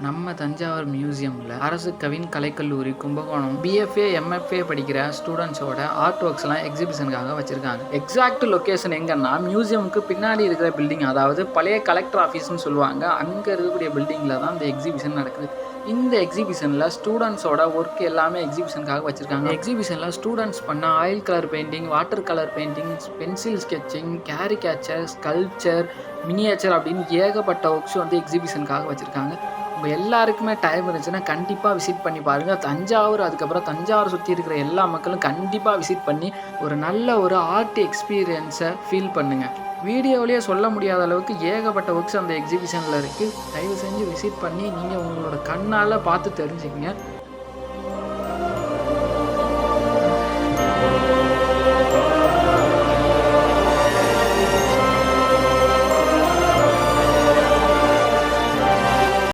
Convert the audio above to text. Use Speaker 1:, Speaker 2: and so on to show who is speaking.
Speaker 1: நம்ம தஞ்சாவூர் மியூசியமில் அரசு கவின் கலைக்கல்லூரி கும்பகோணம் பிஎஃப்ஏ எம்எஃப்ஏ படிக்கிற ஸ்டூடெண்ட்ஸோட ஆர்ட் ஒர்க்ஸ்லாம் எக்ஸிபிஷனுக்காக வச்சுருக்காங்க. எக்ஸாக்ட் லொக்கேஷன் எங்கன்னா மியூசியமுக்கு பின்னாடி இருக்கிற பில்டிங், அதாவது பழைய கலெக்டர் ஆஃபீஸ்னு சொல்லுவாங்க, அங்கே இருக்கக்கூடிய பில்டிங்கில் தான் இந்த எக்ஸிபிஷன் நடக்குது. இந்த எக்ஸிபிஷனில் ஸ்டூடெண்ட்ஸோட ஒர்க் எல்லாமே எக்ஸிபிஷனுக்காக வச்சுருக்காங்க. எக்ஸிபிஷனில் ஸ்டூடெண்ட்ஸ் பண்ண oil colour painting, water colour painting, pencil sketching, caricature, sculpture, miniature அப்படின்னு ஏகப்பட்ட ஒர்க்ஸ் வந்து எக்ஸிபிஷனுக்காக வச்சுருக்காங்க. உங்கள் எல்லாருக்குமே டைம் இருந்துச்சுன்னா கண்டிப்பாக விசிட் பண்ணி பாருங்கள். தஞ்சாவூர், அதுக்கப்புறம் தஞ்சாவூர் சுற்றி இருக்கிற எல்லா மக்களும் கண்டிப்பாக விசிட் பண்ணி ஒரு நல்ல ஒரு ஆர்ட் எக்ஸ்பீரியன்ஸை ஃபீல் பண்ணுங்கள். வீடியோவிலேயே சொல்ல முடியாத அளவுக்கு ஏகப்பட்ட ஒர்க்ஸ் அந்த எக்ஸிபிஷனில் இருக்குது. தயவு செஞ்சு விசிட் பண்ணி நீங்கள் உங்களோட கண்ணால் பார்த்து தெரிஞ்சுக்கங்க.